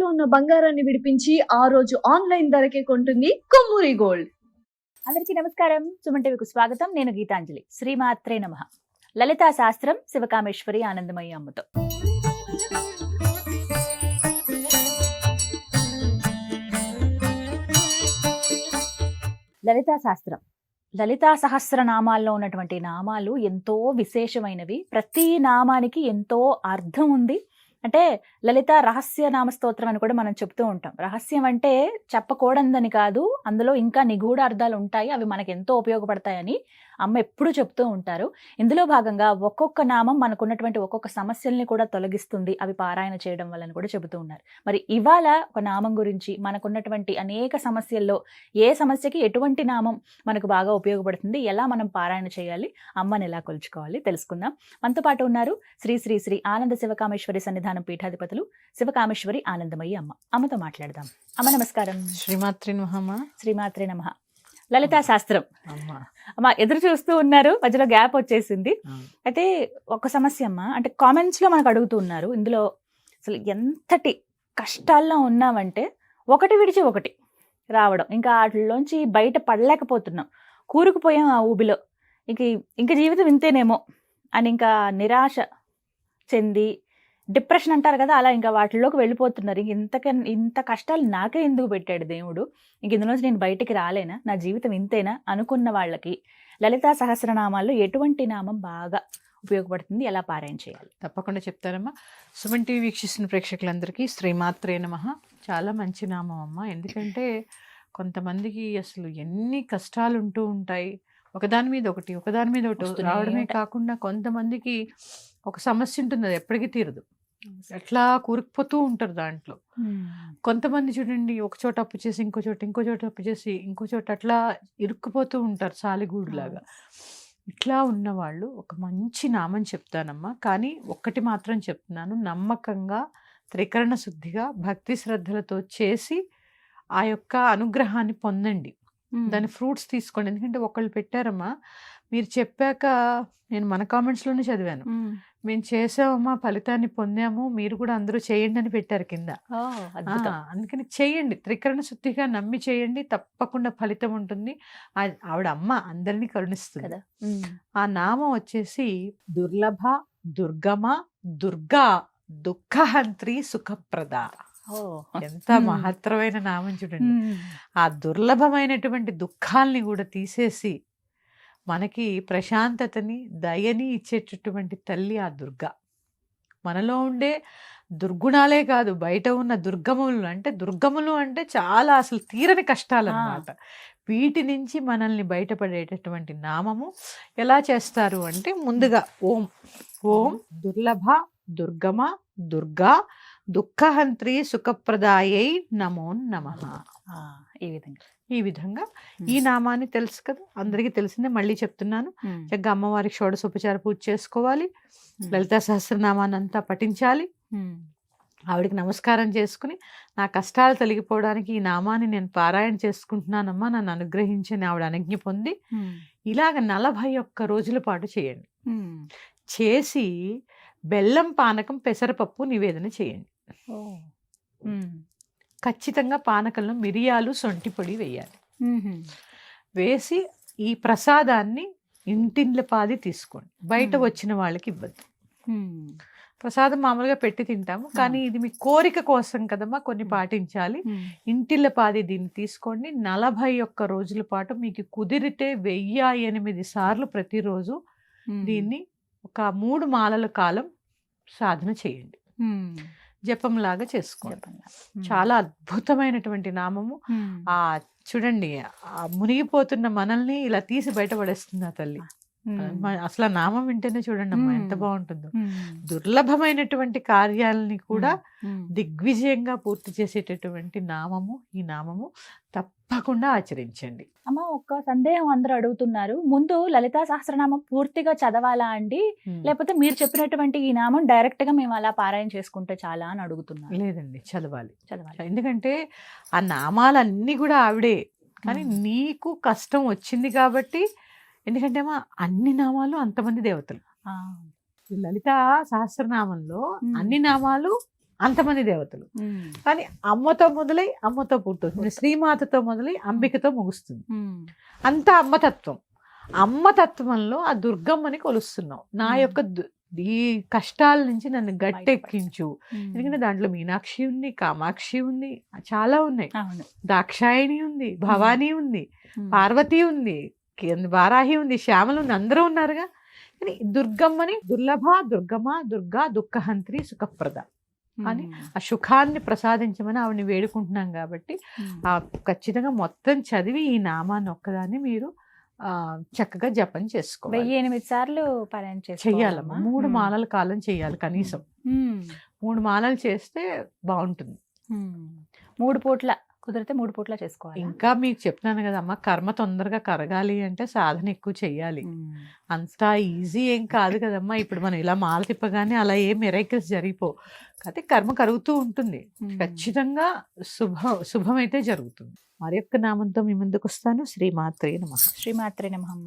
ఉన్న బంగారాన్ని విడిపించి ఆ రోజు ఆన్లైన్ ధరకే కొంటుంది కొమ్మూరి గోల్డ్. అందరికీ నమస్కారం. సుమన్ టీవీకి స్వాగతం. నేను గీతాంజలి. శ్రీమాత్రే నమః. లలితా శాస్త్రం శివకామేశ్వరి ఆనందమయ్య అమ్మతో. లలితా శాస్త్రం, లలితా సహస్రనామాల్లో ఉన్నటువంటి నామాలు ఎంతో విశేషమైనవి. ప్రతి నామానికి ఎంతో అర్థం ఉంది. అంటే లలిత రహస్య నామ స్తోత్రం అని కూడా మనం చెప్తూ ఉంటాం. రహస్యం అంటే చెప్పకూడదని కాదు, అందులో ఇంకా నిగూఢ అర్థాలు ఉంటాయి, అవి మనకు ఎంతో ఉపయోగపడతాయని అమ్మ ఎప్పుడూ చెప్తూ ఉంటారు. ఇందులో భాగంగా ఒక్కొక్క నామం మనకున్నటువంటి ఒక్కొక్క సమస్యల్ని కూడా తొలగిస్తుంది, అవి పారాయణ చేయడం వల్ల కూడా చెబుతూ ఉన్నారు. మరి ఇవాళ ఒక నామం గురించి, మనకున్నటువంటి అనేక సమస్యల్లో ఏ సమస్యకి ఎటువంటి నామం మనకు బాగా ఉపయోగపడుతుంది, ఎలా మనం పారాయణ చేయాలి, అమ్మని ఎలా కొలుచుకోవాలి తెలుసుకుందాం. మనతో పాటు ఉన్నారు శ్రీ శ్రీ శ్రీ ఆనంద శివకామేశ్వరి సన్నిధానం పీఠాధిపతులు శివకామేశ్వరి ఆనందమయ్య అమ్మ. అమ్మతో మాట్లాడదాం. అమ్మ నమస్కారం. శ్రీమాత్రి నమః. శ్రీమాత్రే నమః. లలితా శాస్త్రం అమ్మ ఎదురు చూస్తూ ఉన్నారు, మధ్యలో గ్యాప్ వచ్చేసింది. అయితే ఒక సమస్య అమ్మ, అంటే కామెంట్స్ లో మనకు అడుగుతూ ఉన్నారు, ఇందులో అసలు ఎంతటి కష్టాల్లో ఉన్నామంటే ఒకటి విడిచి ఒకటి రావడం, ఇంకా వాటిలోంచి బయట పడలేకపోతున్నాం, కూరుకుపోయాం ఆ ఊబిలో, ఇంక జీవితం ఇంతేనేమో అని ఇంకా నిరాశ చెంది, డిప్రెషన్ అంటారు కదా, అలా ఇంకా వాటిలోకి వెళ్ళిపోతున్నారు. ఇంత కష్టాలు నాకే ఎందుకు పెట్టాడు దేవుడు, ఇందులోంచి నేను బయటికి రాలేనా, నా జీవితం ఇంతేనా అనుకున్న వాళ్ళకి లలితా సహస్రనామాల్లో ఎటువంటి నామం బాగా ఉపయోగపడుతుంది, ఎలా పారాయణ చేయాలి? తప్పకుండా చెప్తారమ్మా. సుమన్ టీవీ వీక్షిస్తున్న ప్రేక్షకులందరికీ శ్రీమాత్రే నమః. చాలా మంచి నామం అమ్మ. ఎందుకంటే కొంతమందికి అసలు ఎన్ని కష్టాలు ఉంటూ ఉంటాయి, ఒకదాని మీద ఒకటి రావడమే కాకుండా కొంతమందికి ఒక సమస్య ఉంటుంది, అది ఎప్పటికీ తీరదు, అట్లా కూరుకుపోతూ ఉంటారు దాంట్లో. కొంతమంది చూడండి, ఒక చోట అప్పు చేసి ఇంకో చోట అప్పు చేసి ఇంకో చోట అట్లా ఇరుక్కుపోతూ ఉంటారు సాలిగూడులాగా. ఇట్లా ఉన్నవాళ్ళు ఒక మంచి నామం చెప్తానమ్మా, కానీ ఒక్కటి మాత్రం చెప్తున్నాను, నమ్మకంగా త్రికరణ శుద్ధిగా భక్తి శ్రద్ధలతో చేసి ఆ యొక్క అనుగ్రహాన్ని పొందండి, దాని ఫ్రూట్స్ తీసుకోండి. ఎందుకంటే ఒకళ్ళు పెట్టారమ్మా, మీరు చెప్పాక నేను మన కామెంట్స్లోనే చదివాను, మేము చేసామమ్మా, ఫలితాన్ని పొందాము, మీరు కూడా అందరూ చేయండి అని పెట్టారు కింద. అందుకని చేయండి, త్రికరణ శుద్ధిగా నమ్మి చేయండి, తప్పకుండా ఫలితం ఉంటుంది. ఆవిడ అమ్మ అందరినీ కరుణిస్తుంది. ఆ నామం వచ్చేసి దుర్లభ, దుర్గమ, దుర్గా, దుఃఖహంత్రి, సుఖప్రద. ఎంత మహత్తరమైన నామం చూడండి. ఆ దుర్లభమైనటువంటి దుఃఖాల్ని కూడా తీసేసి మనకి ప్రశాంతతని, దయని ఇచ్చేటటువంటి తల్లి ఆ దుర్గా. మనలో ఉండే దుర్గుణాలే కాదు, బయట ఉన్న దుర్గములు అంటే చాలా అసలు తీరని కష్టాలు అన్నమాట. వీటి నుంచి మనల్ని బయటపడేటటువంటి నామము ఎలా చేస్తారు అంటే, ముందుగా ఓం ఓం దుర్లభ, దుర్గమ, దుర్గా, దుఃఖహంత్రి, సుఖప్రదాయై నమో నమః. ఈ విధంగా ఈ నామాన్ని తెలుసు కదా, అందరికీ తెలిసిందే, మళ్ళీ చెప్తున్నాను. చక్కగా అమ్మవారికి షోడశోపచార పూజ చేసుకోవాలి, లలితా సహస్రనామాన్ని అంతా పఠించాలి, ఆవిడికి నమస్కారం చేసుకుని, నా కష్టాలు తొలగిపోవడానికి ఈ నామాన్ని నేను పారాయణ చేసుకుంటున్నానమ్మా, నన్ను అనుగ్రహించని ఆవిడ అనుజ్ఞ పొంది ఇలాగ 41 రోజుల పాటు చేయండి. చేసి బెల్లం పానకం, పెసరపప్పు నివేదన చేయండి. ఖచ్చితంగా పానకంలో మిరియాలు, సొంటి పొడి వేయాలి. వేసి ఈ ప్రసాదాన్ని ఇంటిండ్ల పాది తీసుకోండి, బయట వచ్చిన వాళ్ళకి ఇవ్వద్దు. ప్రసాదం మామూలుగా పెట్టి తింటాము, కానీ ఇది మీ కోరిక కోసం కదమ్మా, కొన్ని పాటించాలి. ఇంటిళ్ళ పాది దీన్ని తీసుకోండి. 41 రోజుల పాటు మీకు కుదిరితే 1008 సార్లు ప్రతిరోజు దీన్ని ఒక 3 మాలల కాలం సాధన చేయండి, జపంలాగా చేసుకోండి. చాలా అద్భుతమైనటువంటి నామము. చూడండి, మునిగిపోతున్న మనల్ని ఇలా తీసి బయటపడేస్తుంది ఆ తల్లి. అసలు నామం వింటేనే చూడండి అమ్మా ఎంత బాగుంటుందో. దుర్లభమైనటువంటి కార్యాలని కూడా దిగ్విజయంగా పూర్తి చేసేటటువంటి నామము ఈ నామము. తప్పకుండా ఆచరించండి. అమ్మ, ఒక సందేహం అందరూ అడుగుతున్నారు, ముందు లలితా సహస్రనామం పూర్తిగా చదవాలా అండి, లేకపోతే మీరు చెప్పినటువంటి ఈ నామం డైరెక్ట్ గా మేము అలా పారాయణ చేసుకుంటే చాలా అని అడుగుతున్నారు. లేదండి, చదవాలి. ఎందుకంటే ఆ నామాలన్నీ కూడా ఆవిడే, కానీ నీకు కష్టం వచ్చింది కాబట్టి, ఎందుకంటే అన్ని నామాలు అంతమంది దేవతలు. లలితా సహస్రనామంలో అన్ని నామాలు అంతమంది దేవతలు. కానీ అమ్మతో మొదలై అమ్మతో పుట్టుతుంది, శ్రీమాతతో మొదలై అంబికతో ముగుస్తుంది. అంత అమ్మతత్వం. అమ్మతత్వంలో ఆ దుర్గమ్మని కొలుస్తున్నాం. నా యొక్క ఈ కష్టాల నుంచి నన్ను గట్టెక్కించు. ఎందుకంటే దాంట్లో మీనాక్షి ఉంది, కామాక్షి ఉంది, చాలా ఉన్నాయి. దాక్షాయణి ఉంది, భవానీ ఉంది, పార్వతి ఉంది, వారాహి ఉంది, శ్యామలు ఉంది, అందరూ ఉన్నారుగా. కానీ దుర్గమ్మని దుర్లభ, దుర్గమ్మ, దుర్గా, దుఃఖహంత్రి, సుఖప్రద అని ఆ సుఖాన్ని ప్రసాదించమని ఆవిడని వేడుకుంటున్నాం. కాబట్టి ఆ ఖచ్చితంగా మొత్తం చదివి ఈ నామాన్ని ఒక్కదాన్ని మీరు చక్కగా జపం చేసుకోవాలి. 1008 సార్లు పారాయణ చెయ్యాలమ్మా. 3 మాలల కాలం చెయ్యాలి కనీసం. 3 మాలలు చేస్తే బాగుంటుంది. 3 పూట్ల కుదిరితే 3 పూట్ల చేసుకోవాలి. ఇంకా మీకు చెప్తున్నాను కదమ్మా, కర్మ తొందరగా కరగాలి అంటే సాధన ఎక్కువ చెయ్యాలి. అంత ఈజీ ఏం కాదు కదమ్మా. ఇప్పుడు మనం ఇలా మాల తిప్పగానే అలా ఏ మిరైకిల్స్ జరిగిపో. అయితే కర్మ కరుగుతూ ఉంటుంది. ఖచ్చితంగా శుభమైతే జరుగుతుంది. మరి యొక్క నామంతో మీ ముందుకు వస్తాను. శ్రీమాత్రే నమః. శ్రీమాత్రే నమః.